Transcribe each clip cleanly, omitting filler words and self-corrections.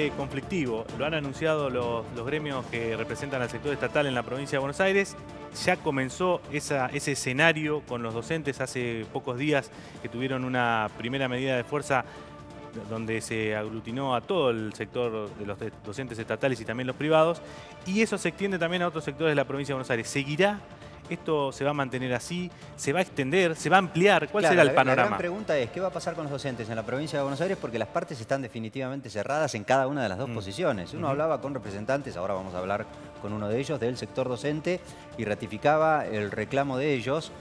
ambiente conflictivo. Lo han anunciado los gremios que representan al sector estatal en la provincia de Buenos Aires. Ya comenzó ese escenario con los docentes hace pocos días que tuvieron una primera medida de fuerza donde se aglutinó a todo el sector de los docentes estatales y también los privados. Y eso se extiende también a otros sectores de la provincia de Buenos Aires. ¿Seguirá? ¿Esto se va a mantener así? ¿Se va a extender? ¿Se va a ampliar? ¿Cuál será el panorama? La gran pregunta es, ¿qué va a pasar con los docentes en la provincia de Buenos Aires? Porque las partes están definitivamente cerradas en cada una de las dos posiciones. Uno hablaba con representantes, ahora vamos a hablar con uno de ellos, del sector docente, y ratificaba el reclamo de ellos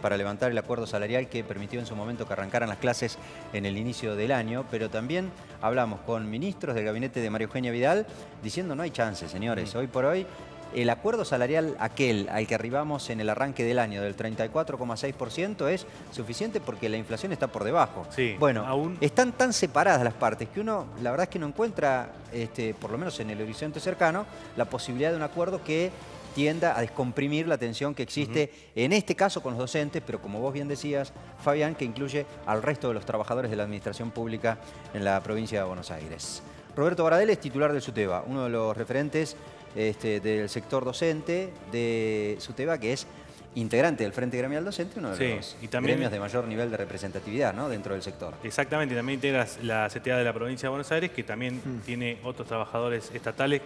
para levantar el acuerdo salarial que permitió en su momento que arrancaran las clases en el inicio del año. Pero también hablamos con ministros del gabinete de María Eugenia Vidal diciendo no hay chance, señores. Hoy por hoy el acuerdo salarial aquel al que arribamos en el arranque del año del 34,6% es suficiente porque la inflación está por debajo. Sí, bueno, están tan separadas las partes que uno, la verdad es que no encuentra, por lo menos en el horizonte cercano, la posibilidad de un acuerdo que tienda a descomprimir la tensión que existe, en este caso con los docentes, pero como vos bien decías, Fabián, que incluye al resto de los trabajadores de la administración pública en la provincia de Buenos Aires. Roberto Baradel es titular del SUTEBA, uno de los referentes del sector docente de SUTEBA, que es integrante del Frente Gremial Docente, uno de los gremios de mayor nivel de representatividad, ¿no?, dentro del sector. Exactamente, también integra la CTA de la provincia de Buenos Aires, que también tiene otros trabajadores estatales.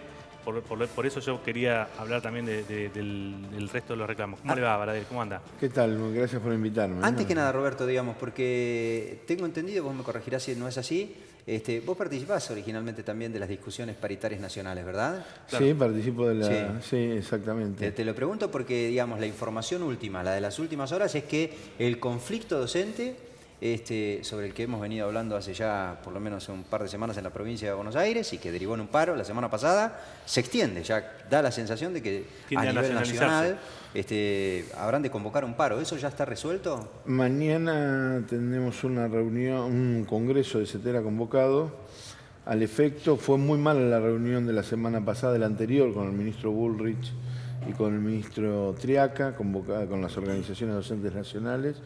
Por eso yo quería hablar también del resto de los reclamos. ¿Cómo le va, Baradel? ¿Cómo anda? ¿Qué tal? Gracias por invitarme. Antes que nada, Roberto, digamos, porque tengo entendido, vos me corregirás si no es así, vos participás originalmente también de las discusiones paritarias nacionales, ¿verdad? Claro. Sí, participo de la... Sí, exactamente. Te lo pregunto porque, digamos, la información última, la de las últimas horas, es que el conflicto docente, sobre el que hemos venido hablando hace ya por lo menos un par de semanas en la provincia de Buenos Aires y que derivó en un paro la semana pasada, se extiende. Ya da la sensación de que a nivel nacional habrán de convocar un paro. ¿Eso ya está resuelto? Mañana tenemos una reunión, un congreso de CETERA convocado. Al efecto, fue muy mala la reunión de la semana pasada, de la anterior, con el ministro Bullrich y con el ministro Triaca, convocada con las organizaciones docentes nacionales.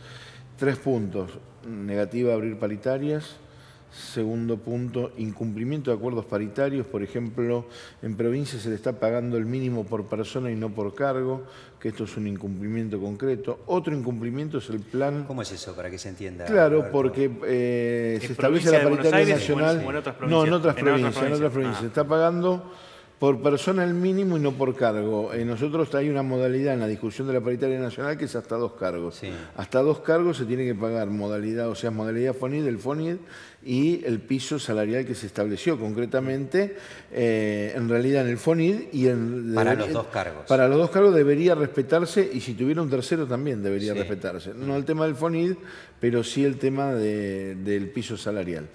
3 puntos: negativa a abrir paritarias. Segundo punto, incumplimiento de acuerdos paritarios. Por ejemplo, en provincias se le está pagando el mínimo por persona y no por cargo, que esto es un incumplimiento concreto. Otro incumplimiento es el plan... ¿Cómo es eso, para que se entienda? Claro, Roberto, porque se establece la paritaria nacional... ¿O en otras provincias? No, en otras provincias. Se está pagando por persona el mínimo y no por cargo. Nosotros hay una modalidad en la discusión de la paritaria nacional que es hasta 2 cargos. Sí. Hasta 2 cargos se tiene que pagar modalidad, o sea, modalidad FONID, el FONID, y el piso salarial que se estableció concretamente, en realidad en el FONID y para los 2 cargos. Para los 2 cargos debería respetarse, y si tuviera un tercero también debería respetarse. No el tema del FONID, pero sí el tema del piso salarial.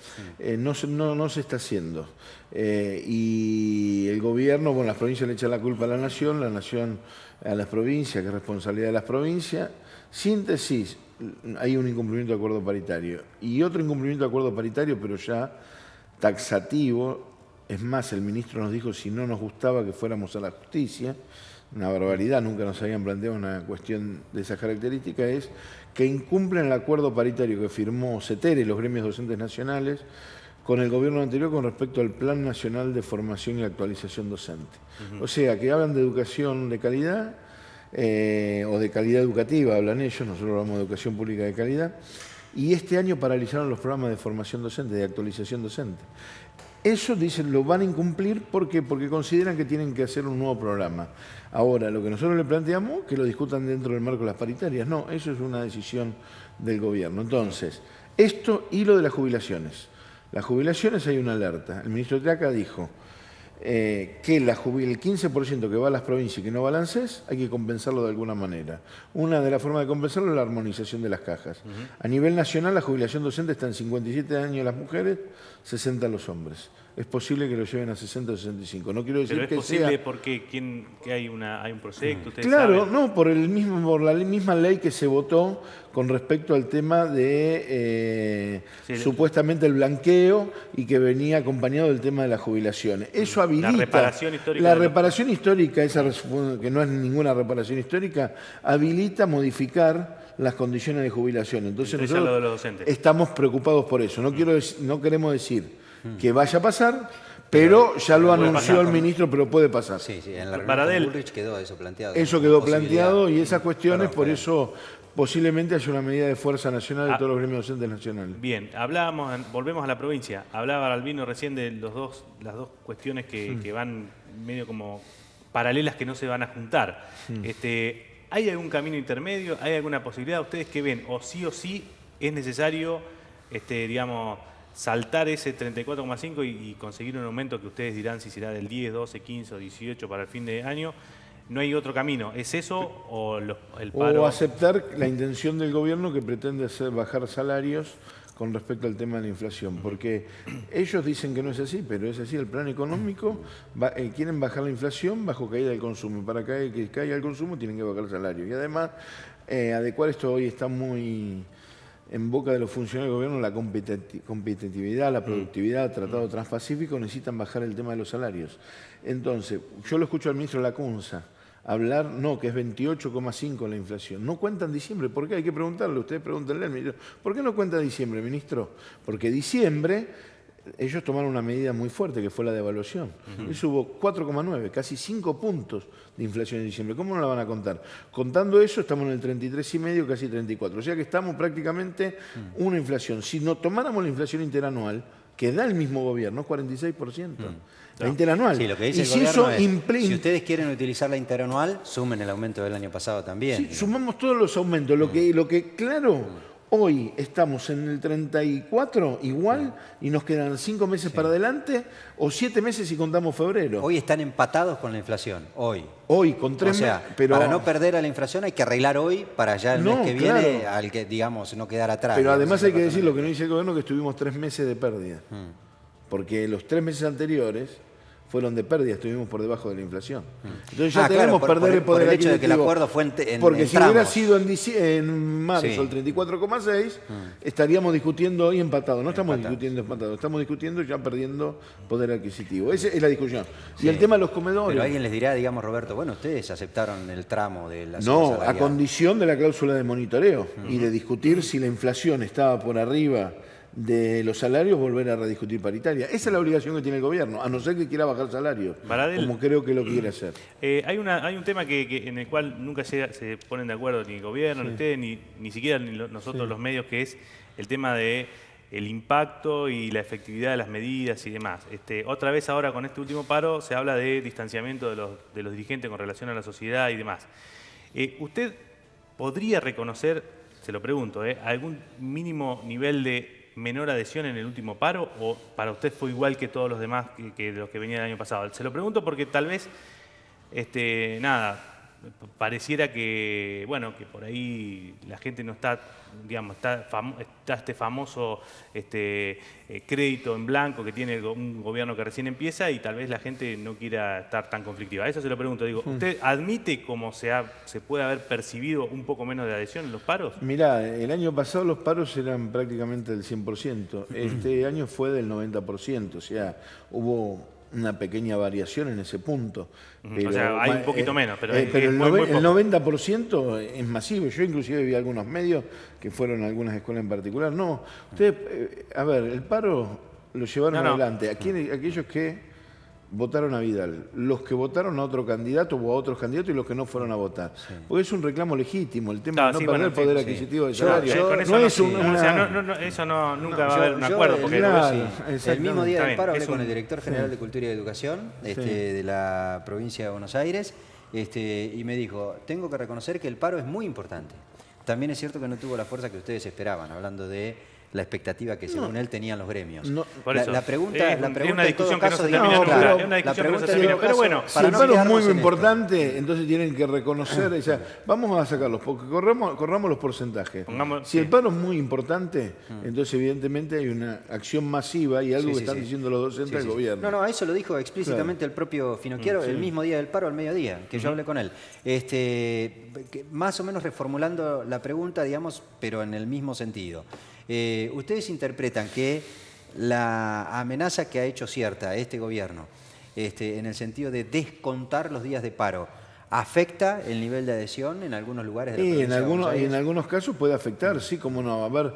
No se está haciendo. Y el gobierno, bueno, las provincias le echan la culpa a la nación a las provincias, que es responsabilidad de las provincias. Síntesis: hay un incumplimiento de acuerdo paritario. Y otro incumplimiento de acuerdo paritario, pero ya taxativo. Es más, el ministro nos dijo si no nos gustaba que fuéramos a la justicia. Una barbaridad, nunca nos habían planteado una cuestión de esas características. Es que incumplen el acuerdo paritario que firmó CETERA y los gremios docentes nacionales con el gobierno anterior con respecto al Plan Nacional de Formación y Actualización Docente. O sea, que hablan de educación de calidad, o de calidad educativa, hablan ellos, nosotros hablamos de educación pública de calidad, y este año paralizaron los programas de formación docente, de actualización docente. Eso, dicen, lo van a incumplir porque consideran que tienen que hacer un nuevo programa. Ahora, lo que nosotros le planteamos, que lo discutan dentro del marco de las paritarias. No, eso es una decisión del gobierno. Entonces, esto y lo de las jubilaciones. Las jubilaciones hay una alerta. El ministro Triaca dijo que el 15% que va a las provincias y que no va al ANSES hay que compensarlo de alguna manera. Una de las formas de compensarlo es la armonización de las cajas. A nivel nacional, la jubilación docente está en 57 años las mujeres, 60 los hombres. Es posible que lo lleven a 60 o 65. No quiero decir que sea... ¿Pero es posible porque hay un proyecto? Claro, ¿saben? no, por la misma ley que se votó con respecto al tema de supuestamente el blanqueo y que venía acompañado del tema de las jubilaciones. Eso habilita... La reparación histórica. La reparación histórica, esa que no es ninguna reparación histórica, habilita modificar las condiciones de jubilación. Entonces nosotros estamos preocupados por eso. No queremos decir que vaya a pasar, Pero ya lo puede anunció pasar. el ministro, pero puede pasar. Sí, sí, en la reunión Baradel. con Bullrich quedó eso planteado. Eso como quedó posibilidad. planteado y esas cuestiones, Perdón, por Fabián. eso posiblemente haya una medida de fuerza nacional de Ah. todos los gremios docentes nacionales. Bien, volvemos a la provincia. Hablaba Albino recién de las dos cuestiones que van medio como paralelas, que no se van a juntar. ¿Hay algún camino intermedio? ¿Hay alguna posibilidad? ¿Ustedes qué ven? ¿O sí es necesario, digamos, saltar ese 34,5 y conseguir un aumento que ustedes dirán si será del 10, 12, 15 o 18 para el fin de año? ¿No hay otro camino? ¿Es eso o el paro? O aceptar la intención del gobierno que pretende hacer bajar salarios con respecto al tema de la inflación, porque ellos dicen que no es así, pero es así. El plan económico, quieren bajar la inflación bajo caída del consumo. Para que caiga el consumo tienen que bajar el salario. Y además, adecuar esto hoy está muy en boca de los funcionarios del gobierno, la competitividad, la productividad, el Tratado Transpacífico, necesitan bajar el tema de los salarios. Entonces, yo lo escucho al ministro Lacunza hablar, no, que es 28,5 la inflación. No cuentan diciembre. ¿Por qué? Hay que preguntarle. Ustedes pregúntenle al ministro. ¿Por qué no cuenta diciembre, ministro? Porque diciembre ellos tomaron una medida muy fuerte, que fue la devaluación. Eso hubo 4,9, casi 5 puntos de inflación en diciembre. ¿Cómo no la van a contar? Contando eso, estamos en el 33,5, casi 34. O sea que estamos prácticamente una inflación. Si no tomáramos la inflación interanual, que da el mismo gobierno, 46%. La interanual. Sí, lo que dice y el si gobierno eso es, si ustedes quieren utilizar la interanual, sumen el aumento del año pasado también. Sí, sumamos todos los aumentos. Lo que claro, hoy estamos en el 34 igual y nos quedan 5 meses para adelante o 7 meses si contamos febrero. Hoy están empatados con la inflación, hoy. Hoy con 3 O sea, meses, pero para no perder a la inflación hay que arreglar hoy para ya el No, mes que viene, claro. al que, digamos, no quedar atrás. pero digamos, además ese hay que decir razonamiento. lo que no dice el gobierno, que estuvimos 3 meses de pérdida. Porque los 3 meses anteriores fueron de pérdida, estuvimos por debajo de la inflación. Entonces ya tenemos claro, perder el por poder el hecho de que el adquisitivo. acuerdo fue en Porque si hubiera tramos. sido en marzo Sí. el 34,6, estaríamos discutiendo hoy empatado. No estamos Empatados. discutiendo empatado, estamos discutiendo ya perdiendo poder adquisitivo. Esa es la discusión. Y el tema de los comedores. Pero alguien les dirá, digamos, Roberto, bueno, ustedes aceptaron el tramo de la No, suma a salarial. condición de la cláusula de monitoreo y de discutir si la inflación estaba por arriba de los salarios, volver a rediscutir paritaria. Esa es la obligación que tiene el gobierno, a no ser que quiera bajar salarios, Baradel. como creo que lo quiere hacer. Hay un tema en el cual nunca se ponen de acuerdo ni el gobierno, ni ustedes, ni siquiera nosotros los medios, que es el tema de el impacto y la efectividad de las medidas y demás. Otra vez ahora con este último paro se habla de distanciamiento de los dirigentes con relación a la sociedad y demás. ¿Usted podría reconocer, se lo pregunto, algún mínimo nivel de menor adhesión en el último paro, o para usted fue igual que todos los demás que los que venían el año pasado? Se lo pregunto porque tal vez, pareciera que, bueno, que por ahí la gente no está, digamos, está este famoso crédito en blanco que tiene un gobierno que recién empieza y tal vez la gente no quiera estar tan conflictiva. Eso se lo pregunto. Digo, ¿usted admite cómo se puede haber percibido un poco menos de adhesión en los paros? Mirá, el año pasado los paros eran prácticamente del 100%. Este año fue del 90%, o sea, hubo una pequeña variación en ese punto. Pero, o sea, hay un poquito menos, pero es el muy poco. 90% es masivo. Yo inclusive vi algunos medios que fueron a algunas escuelas en particular. No, ustedes, a ver, el paro lo llevaron adelante. Aquellos que votaron a Vidal, los que votaron a otro candidato o a otros candidatos y los que no fueron a votar. Porque es un reclamo legítimo, el tema de no perder poder adquisitivo de salario. Con eso no es eso nunca va a haber un acuerdo. Porque El mismo día del paro hablé es con el director general de Cultura y Educación de la provincia de Buenos Aires y me dijo, tengo que reconocer que el paro es muy importante. También es cierto que no tuvo la fuerza que ustedes esperaban, hablando de la expectativa que según él tenían los gremios. Por eso, la pregunta es una discusión que no se digamos, termina nunca. claro, Es una la discusión que no se pregunta termina. en todo Pero bueno, caso, Si para el no paro es quedarnos muy en esto. importante, entonces tienen que reconocer, o sea, vamos a sacarlos, porque corramos los porcentajes. Si el paro es muy importante, entonces evidentemente hay una acción masiva y algo que están diciendo los docentes del gobierno. No, eso lo dijo explícitamente el propio Finocchiaro el mismo día del paro, al mediodía, que yo hablé con él. Más o menos reformulando la pregunta, digamos, pero en el mismo sentido. Ustedes interpretan que la amenaza que ha hecho cierta este gobierno, en el sentido de descontar los días de paro, ¿Afecta el nivel de adhesión en algunos lugares de la Y provincia de Buenos Aires? en algunos casos puede afectar, sí, cómo no. A ver,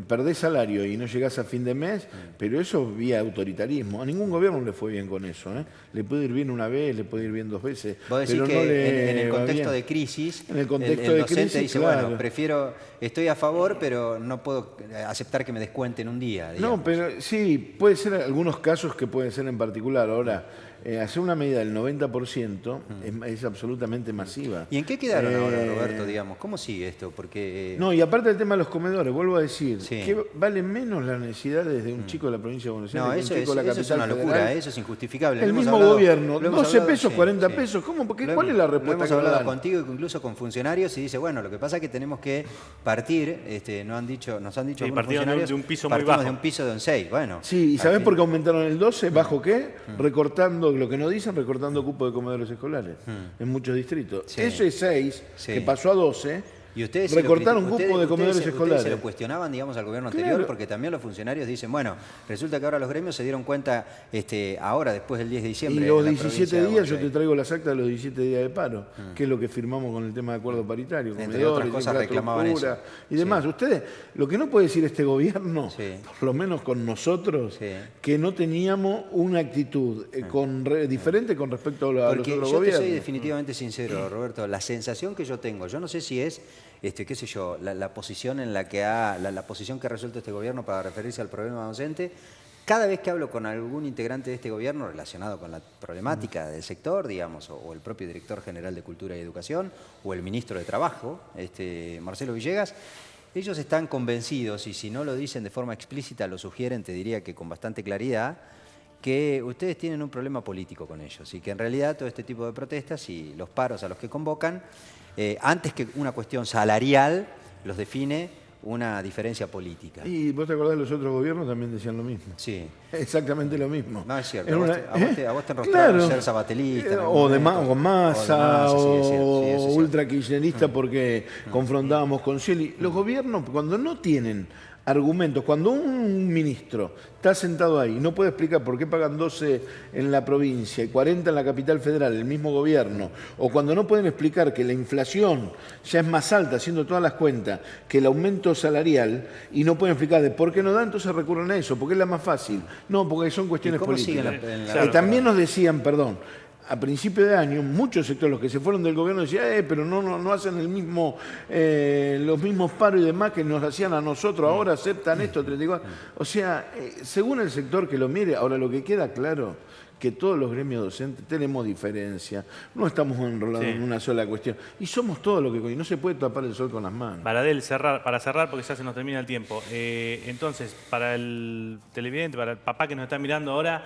perdés salario y no llegás a fin de mes, pero eso vía autoritarismo. A ningún gobierno le fue bien con eso, ¿eh? Le puede ir bien una vez, le puede ir bien 2 veces. Vos decís pero que no le en el va contexto bien. de crisis, En el contexto el de docente crisis, dice, claro. bueno, estoy a favor, pero no puedo aceptar que me descuenten un día, digamos. No, pero sí, puede ser algunos casos que pueden ser en particular. Ahora, hacer una medida del 90% es absolutamente masiva. ¿Y en qué quedaron ahora, Roberto, digamos? ¿Cómo sigue esto? Porque... No, y aparte del tema de los comedores, vuelvo a decir, Sí. que vale menos las necesidades de un chico de la provincia de Buenos Aires No, que un eso chico de la es capital una locura, federal. eso es injustificable. El Lo hemos mismo hablado- gobierno, lo hemos 12 hablado, pesos, sí, 40 sí. pesos, ¿cómo? Porque, Lo ¿cuál hemos- es la Lo respuesta hemos que hablado dan? contigo, incluso con funcionarios, y dice, bueno, lo que pasa es que tenemos que partir, nos han dicho algunos partieron funcionarios, de un piso muy partimos bajo. de un piso de un 6, bueno. Sí, ¿y sabés partir- por qué aumentaron el 12? ¿Bajo qué? Recortando, lo que no dicen, recortando cupo de comedores escolares en muchos distritos. Sí. Ese 6, Sí. que pasó a 12, Y ustedes recortaron ustedes- cupo de comedores ustedes escolares. se lo cuestionaban, digamos, al gobierno anterior, Claro. porque también los funcionarios dicen, bueno, resulta que ahora los gremios se dieron cuenta ahora, después del 10 de Y diciembre. los en la 17 provincia de días, Buenos yo te Aires. traigo las actas de los 17 días de paro, que es lo que firmamos con el tema de acuerdo paritario, Entre comedores, otras cosas reclamaban infraestructura eso. y demás. Ustedes, lo que no puede decir este gobierno, Sí. por lo menos con nosotros, Sí. que no teníamos una actitud diferente con respecto a los Porque otros yo te gobiernos. soy definitivamente sincero, Roberto, la sensación que yo tengo, yo no sé si es, qué sé yo, la posición en la que la posición que ha resuelto este gobierno para referirse al problema docente. Cada vez que hablo con algún integrante de este gobierno relacionado con la problemática del sector, digamos, o el propio director general de Cultura y Educación, o el ministro de Trabajo, Marcelo Villegas, ellos están convencidos, y si no lo dicen de forma explícita, lo sugieren, te diría que con bastante claridad, que ustedes tienen un problema político con ellos y que en realidad todo este tipo de protestas y los paros a los que convocan, antes que una cuestión salarial, los define una diferencia política. Y vos te acordás, los otros gobiernos también decían lo mismo. Sí. Exactamente lo mismo. No, es cierto. En A vos una- a vos te enrostraron Claro. ser sabatelista. en algún O momento. con Massa, sí, es cierto, sí, o eso es cierto. ultra kirchnerista porque confrontábamos con Scioli. Los gobiernos, cuando no tienen argumentos, cuando un ministro está sentado ahí y no puede explicar por qué pagan 12 en la provincia y 40 en la capital federal, el mismo gobierno, o cuando no pueden explicar que la inflación ya es más alta, haciendo todas las cuentas, que el aumento salarial, y no pueden explicar de por qué no da, entonces recurren a eso, porque es la más fácil. No, porque son cuestiones ¿Y cómo siguen políticas. en la- Claro. También nos decían, perdón, a principio de año, muchos sectores, los que se fueron del gobierno, decían, pero no hacen los mismos paros y demás que nos hacían a nosotros, ahora aceptan esto, 34. O sea, según el sector que lo mire, ahora lo que queda claro, que todos los gremios docentes tenemos diferencia, no estamos enrolados Sí. en una sola cuestión, y somos todo lo que... Y no se puede tapar el sol con las manos. Baradel, para cerrar, porque ya se nos termina el tiempo. Entonces, para el televidente, para el papá que nos está mirando ahora,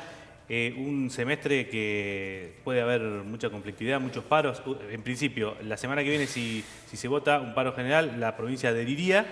un semestre que puede haber mucha conflictividad, muchos paros. En principio, la semana que viene, si se vota un paro general, la provincia adheriría.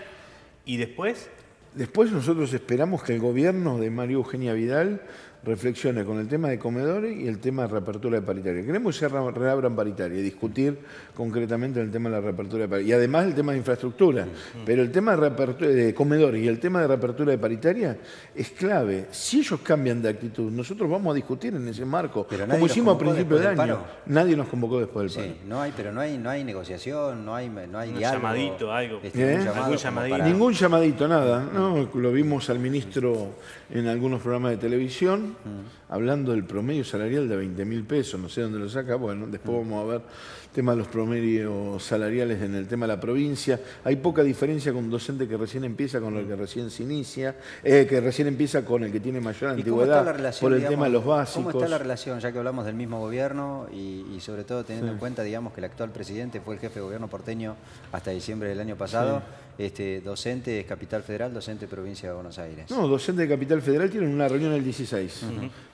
¿Y después? Después nosotros esperamos que el gobierno de María Eugenia Vidal reflexione con el tema de comedores y el tema de reapertura de paritaria. Queremos que se reabran paritaria y discutir concretamente el tema de la reapertura de paritaria. Y además el tema de infraestructura. Pero el tema de comedores y el tema de reapertura de paritaria es clave. Si ellos cambian de actitud, nosotros vamos a discutir en ese marco. Pero nadie Como los hicimos a convocó principios de después del año. paro. Nadie nos convocó después del paro. Sí, pero no hay negociación, no hay Un diálogo. llamadito, algo. Un ¿Eh? llamado Algún como llamadito. para- Ningún llamadito, nada. No, lo vimos al ministro en algunos programas de televisión hablando del promedio salarial de 20.000 pesos. No sé dónde lo saca. Bueno, después vamos a ver el tema de los promedios salariales en el tema de la provincia. Hay poca diferencia con un docente que recién empieza con el que recién se inicia, que recién empieza con el que tiene mayor ¿Y cómo está antigüedad la relación, por el digamos, tema de los básicos. ¿Cómo está la relación, ya que hablamos del mismo gobierno y sobre todo teniendo en cuenta, digamos, que el actual presidente fue el jefe de gobierno porteño hasta diciembre del año pasado, docente es Capital Federal, docente provincia de Buenos Aires? No, docentes de Capital Federal tienen una reunión el 16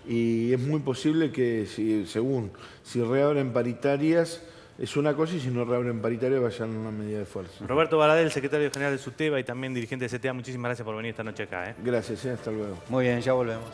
y es muy posible que si reabren paritarias es una cosa y si no reabren paritarias vayan a una medida de fuerza. Roberto Baradel, secretario general de SUTEBA y también dirigente de CTA, muchísimas gracias por venir esta noche acá. Gracias, hasta luego. Muy bien, ya volvemos.